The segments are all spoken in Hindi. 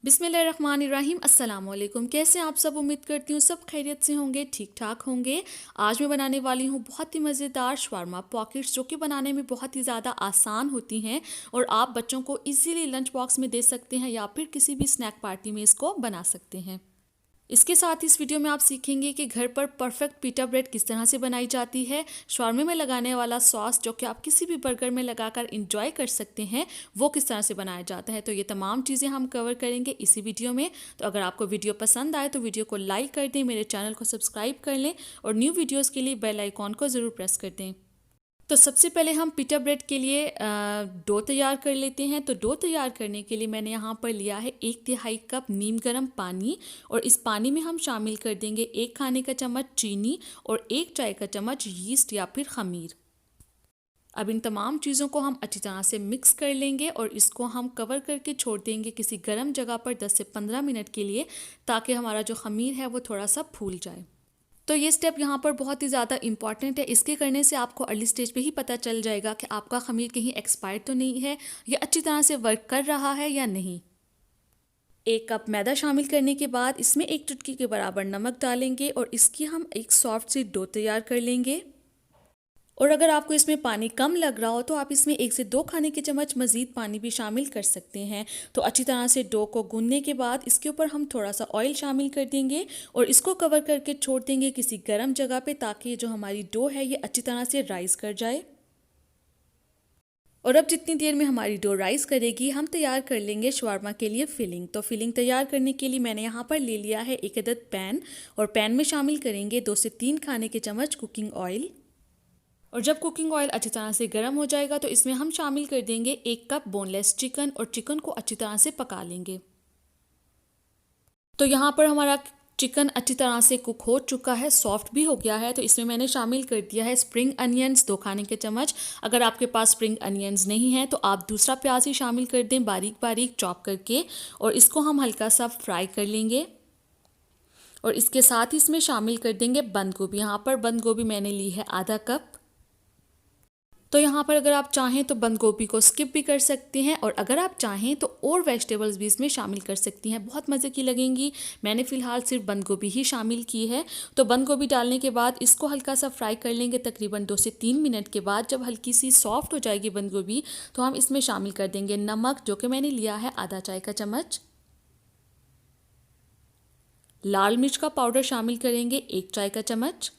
बिस्मिल्लाहिर्रहमानिर्रहीम अस्सलाम वालेकुम। कैसे हैं आप सब? उम्मीद करती हूँ सब खैरियत से होंगे, ठीक ठाक होंगे। आज मैं बनाने वाली हूँ बहुत ही मज़ेदार शवारमा पॉकेट्स, जो कि बनाने में बहुत ही ज़्यादा आसान होती हैं और आप बच्चों को इजीली लंच बॉक्स में दे सकते हैं या फिर किसी भी स्नैक पार्टी में इसको बना सकते हैं। इसके साथ इस वीडियो में आप सीखेंगे कि घर पर परफेक्ट पिटा ब्रेड किस तरह से बनाई जाती है। शवारमे में लगाने वाला सॉस जो कि आप किसी भी बर्गर में लगाकर इंजॉय कर सकते हैं, वो किस तरह से बनाया जाता है। तो ये तमाम चीज़ें हम कवर करेंगे इसी वीडियो में। तो अगर आपको वीडियो पसंद आए तो वीडियो को लाइक कर दें, मेरे चैनल को सब्सक्राइब कर लें और न्यू वीडियोज़ के लिए बेल आइकॉन को ज़रूर प्रेस कर दें। तो सबसे पहले हम पिटा ब्रेड के लिए डो तैयार कर लेते हैं। तो डो तैयार करने के लिए मैंने यहाँ पर लिया है 1/3 कप नीम गर्म पानी और इस पानी में हम शामिल कर देंगे 1 खाने का चम्मच चीनी और 1 चाय का चम्मच यीस्ट या फिर खमीर। अब इन तमाम चीज़ों को हम अच्छी तरह से मिक्स कर लेंगे और इसको हम कवर करके छोड़ देंगे किसी गर्म जगह पर 10 से 15 मिनट के लिए, ताकि हमारा जो खमीर है वो थोड़ा सा फूल जाए। तो ये स्टेप यहाँ पर बहुत ही ज़्यादा इंपॉर्टेंट है। इसके करने से आपको अर्ली स्टेज पे ही पता चल जाएगा कि आपका खमीर कहीं एक्सपायर्ड तो नहीं है, या अच्छी तरह से वर्क कर रहा है या नहीं। 1 कप मैदा शामिल करने के बाद इसमें 1 चुटकी के बराबर नमक डालेंगे और इसकी हम एक सॉफ्ट सी डो तैयार कर लेंगे। और अगर आपको इसमें पानी कम लग रहा हो तो आप इसमें 1 से 2 खाने के चम्मच मज़ीद पानी भी शामिल कर सकते हैं। तो अच्छी तरह से डो को गूंदने के बाद इसके ऊपर हम थोड़ा सा ऑयल शामिल कर देंगे और इसको कवर करके छोड़ देंगे किसी गर्म जगह पे, ताकि जो हमारी डो है ये अच्छी तरह से राइस कर जाए। और अब जितनी देर में हमारी डो राइस करेगी, हम तैयार कर लेंगे शवारमा के लिए फिलिंग। तो फिलिंग तैयार करने के लिए मैंने यहाँ पर ले लिया है 1 अदद पैन और पैन में शामिल करेंगे 2 से 3 खाने के चम्मच कुकिंग ऑयल। और जब कुकिंग ऑयल अच्छी तरह से गर्म हो जाएगा तो इसमें हम शामिल कर देंगे 1 कप बोनलेस चिकन और चिकन को अच्छी तरह से पका लेंगे। तो यहाँ पर हमारा चिकन अच्छी तरह से कुक हो चुका है, सॉफ्ट भी हो गया है। तो इसमें मैंने शामिल कर दिया है स्प्रिंग अनियंस 2 खाने के चम्मच। अगर आपके पास स्प्रिंग अनियंस नहीं है तो आप दूसरा प्याज ही शामिल कर दें बारीक बारीक चॉप करके, और इसको हम हल्का सा फ्राई कर लेंगे। और इसके साथ ही इसमें शामिल कर देंगे बंद गोभी। यहाँ पर बंद गोभी मैंने ली है आधा कप। तो यहाँ पर अगर आप चाहें तो बंद गोभी को स्किप भी कर सकते हैं, और अगर आप चाहें तो और वेजिटेबल्स भी इसमें शामिल कर सकती हैं, बहुत मज़े की लगेंगी। मैंने फ़िलहाल सिर्फ बंद गोभी ही शामिल की है। तो बंद गोभी डालने के बाद इसको हल्का सा फ्राई कर लेंगे तकरीबन 2 से 3 मिनट के बाद। जब हल्की सी सॉफ्ट हो जाएगी बंद गोभी तो हम इसमें शामिल कर देंगे नमक, जो कि मैंने लिया है आधा चाय का चम्मच। लाल मिर्च का पाउडर शामिल करेंगे 1 चाय का चम्मच।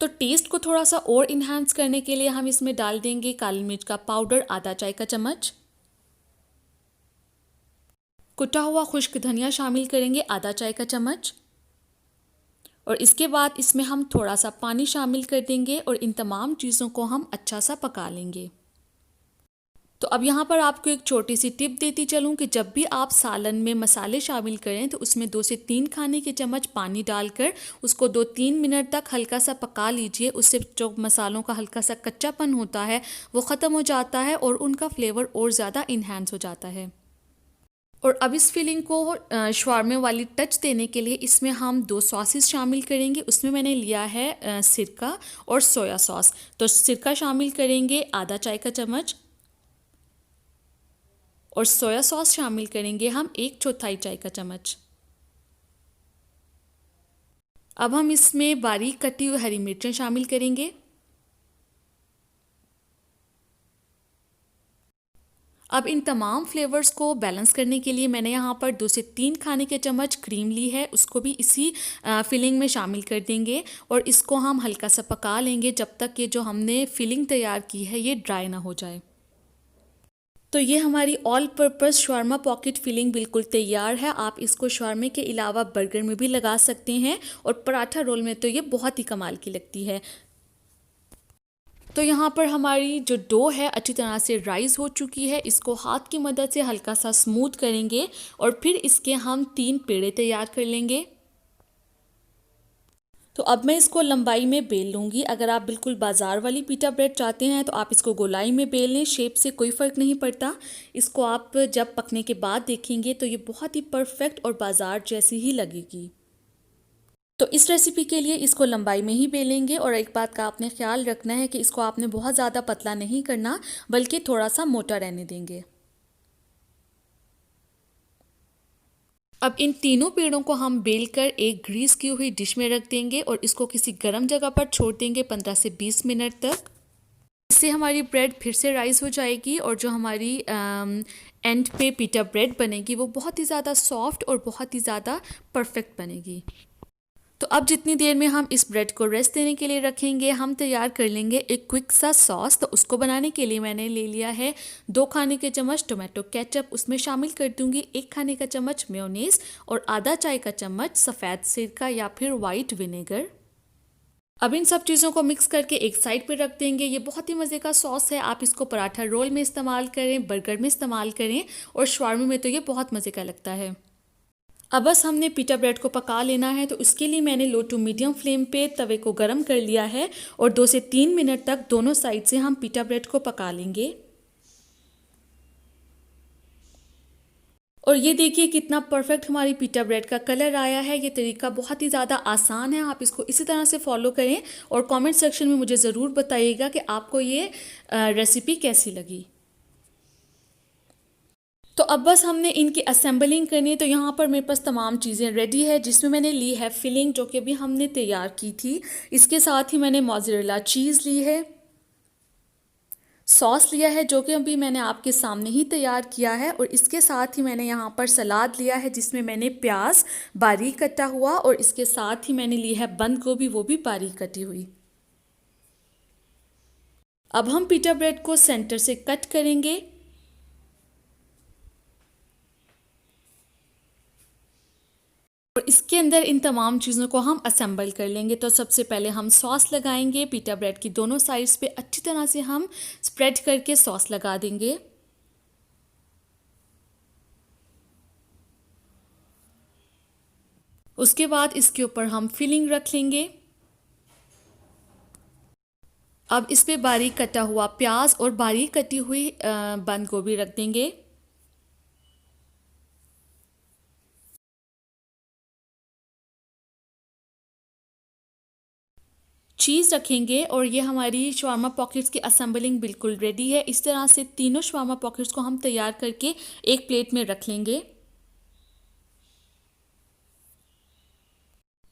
तो टेस्ट को थोड़ा सा और इन्हांस करने के लिए हम इसमें डाल देंगे काली मिर्च का पाउडर आधा चाय का चम्मच। कुटा हुआ खुश्क धनिया शामिल करेंगे आधा चाय का चम्मच। और इसके बाद इसमें हम थोड़ा सा पानी शामिल कर देंगे और इन तमाम चीज़ों को हम अच्छा सा पका लेंगे। तो अब यहाँ पर आपको एक छोटी सी टिप देती चलूँ कि जब भी आप सालन में मसाले शामिल करें तो उसमें 2 से 3 खाने के चम्मच पानी डालकर उसको 2-3 मिनट तक हल्का सा पका लीजिए। उससे जो मसालों का हल्का सा कच्चापन होता है वो ख़त्म हो जाता है और उनका फ्लेवर और ज़्यादा इन्हांस हो जाता है। और अब इस फिलिंग को शवारमे वाली टच देने के लिए इसमें हम 2 सॉसेस शामिल करेंगे। उसमें मैंने लिया है सिरका और सोया सॉस। तो सिरका शामिल करेंगे आधा चाय का चम्मच और सोया सॉस शामिल करेंगे हम 1/4 चाय का चम्मच। अब हम इसमें बारीक कटी हुई हरी मिर्चें शामिल करेंगे। अब इन तमाम फ्लेवर्स को बैलेंस करने के लिए मैंने यहाँ पर 2 से 3 खाने के चम्मच क्रीम ली है, उसको भी इसी फिलिंग में शामिल कर देंगे और इसको हम हल्का सा पका लेंगे जब तक ये जो हमने फिलिंग तैयार की है ये ड्राई ना हो जाए। तो ये हमारी all purpose shawarma pocket filling बिल्कुल तैयार है। आप इसको शवारमे के अलावा बर्गर में भी लगा सकते हैं और पराठा रोल में तो ये बहुत ही कमाल की लगती है। तो यहाँ पर हमारी जो डो है अच्छी तरह से राइस हो चुकी है। इसको हाथ की मदद से हल्का सा स्मूथ करेंगे और फिर इसके हम 3 पेड़े तैयार कर लेंगे। तो अब मैं इसको लंबाई में बेल लूँगी। अगर आप बिल्कुल बाज़ार वाली पिटा ब्रेड चाहते हैं तो आप इसको गोलाई में बेल लें, शेप से कोई फ़र्क नहीं पड़ता। इसको आप जब पकने के बाद देखेंगे तो ये बहुत ही परफेक्ट और बाज़ार जैसी ही लगेगी। तो इस रेसिपी के लिए इसको लंबाई में ही बेलेंगे और एक बात का आपने ख्याल रखना है कि इसको आपने बहुत ज़्यादा पतला नहीं करना, बल्कि थोड़ा सा मोटा रहने देंगे। अब इन तीनों पेड़ों को हम बेलकर एक ग्रीस की हुई डिश में रख देंगे और इसको किसी गर्म जगह पर छोड़ देंगे 15 से 20 मिनट तक। इससे हमारी ब्रेड फिर से राइस हो जाएगी और जो हमारी एंड पे पिटा ब्रेड बनेगी वो बहुत ही ज़्यादा सॉफ्ट और बहुत ही ज़्यादा परफेक्ट बनेगी। तो अब जितनी देर में हम इस ब्रेड को रेस्ट देने के लिए रखेंगे, हम तैयार कर लेंगे एक क्विक सा सॉस। तो उसको बनाने के लिए मैंने ले लिया है 2 खाने के चम्मच टोमेटो केचप, उसमें शामिल कर दूंगी 1 खाने का चम्मच मेयोनीज और आधा चाय का चम्मच सफ़ेद सिरका या फिर वाइट विनेगर। अब इन सब चीज़ों को मिक्स करके एक साइड पे रख देंगे। ये बहुत ही मज़े का सॉस है, आप इसको पराठा रोल में इस्तेमाल करें, बर्गर में इस्तेमाल करें और शवारमे में तो ये बहुत मज़े का लगता है। अब बस हमने पिटा ब्रेड को पका लेना है, तो इसके लिए मैंने लो टू मीडियम फ्लेम पे तवे को गरम कर लिया है और 2 से 3 मिनट तक दोनों साइड से हम पिटा ब्रेड को पका लेंगे। और ये देखिए कितना परफेक्ट हमारी पिटा ब्रेड का कलर आया है। ये तरीका बहुत ही ज़्यादा आसान है, आप इसको इसी तरह से फॉलो करें और कमेंट सेक्शन में मुझे ज़रूर बताइएगा कि आपको ये रेसिपी कैसी लगी। तो अब बस हमने इनकी असेंबलिंग करनी है। तो यहाँ पर मेरे पास तमाम चीज़ें रेडी है, जिसमें मैंने ली है फिलिंग जो कि अभी हमने तैयार की थी। इसके साथ ही मैंने मोज़रेला चीज़ ली है, सॉस लिया है जो कि अभी मैंने आपके सामने ही तैयार किया है, और इसके साथ ही मैंने यहाँ पर सलाद लिया है जिसमें मैंने प्याज बारीक कटा हुआ और इसके साथ ही मैंने ली है बंद गोभी, वो भी बारीक कटी हुई। अब हम पिटा ब्रेड को सेंटर से कट करेंगे और इसके अंदर इन तमाम चीज़ों को हम असेंबल कर लेंगे। तो सबसे पहले हम सॉस लगाएंगे, पिटा ब्रेड की दोनों साइड्स पे अच्छी तरह से हम स्प्रेड करके सॉस लगा देंगे। उसके बाद इसके ऊपर हम फिलिंग रख लेंगे। अब इस पे बारीक कटा हुआ प्याज और बारीक कटी हुई बंद गोभी रख देंगे। चीज़ रखेंगे और ये हमारी शवारमा पॉकेट्स की असेंबलिंग बिल्कुल रेडी है। इस तरह से तीनों शवारमा पॉकेट्स को हम तैयार करके एक प्लेट में रख लेंगे।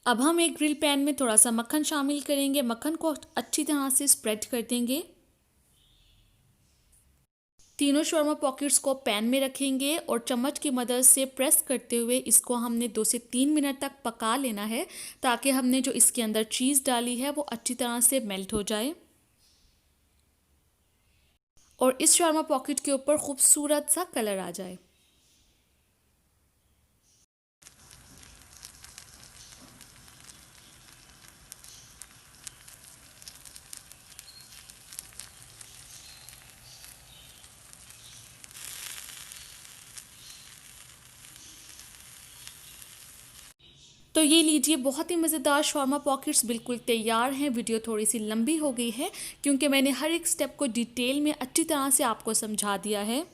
अब हम एक ग्रिल पैन में थोड़ा सा मक्खन शामिल करेंगे, मक्खन को अच्छी तरह से स्प्रेड कर देंगे। तीनों शवारमा पॉकेट्स को पैन में रखेंगे और चम्मच की मदद से प्रेस करते हुए इसको हमने 2 से 3 मिनट तक पका लेना है, ताकि हमने जो इसके अंदर चीज़ डाली है वो अच्छी तरह से मेल्ट हो जाए और इस शवारमा पॉकेट के ऊपर खूबसूरत सा कलर आ जाए। तो ये लीजिए, बहुत ही मज़ेदार शवारमा पॉकेट्स बिल्कुल तैयार हैं। वीडियो थोड़ी सी लंबी हो गई है क्योंकि मैंने हर एक स्टेप को डिटेल में अच्छी तरह से आपको समझा दिया है।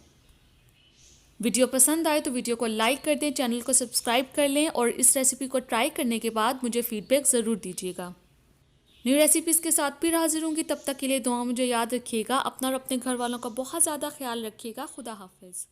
वीडियो पसंद आए तो वीडियो को लाइक कर दें, चैनल को सब्सक्राइब कर लें और इस रेसिपी को ट्राई करने के बाद मुझे फीडबैक ज़रूर दीजिएगा। न्यू रेसिपीज़ के साथ फिर हाजिर होंगी, तब तक के लिए दुआ मुझे याद रखिएगा। अपना और अपने घर वालों का बहुत ज़्यादा ख्याल रखिएगा। खुदा हाफिज़।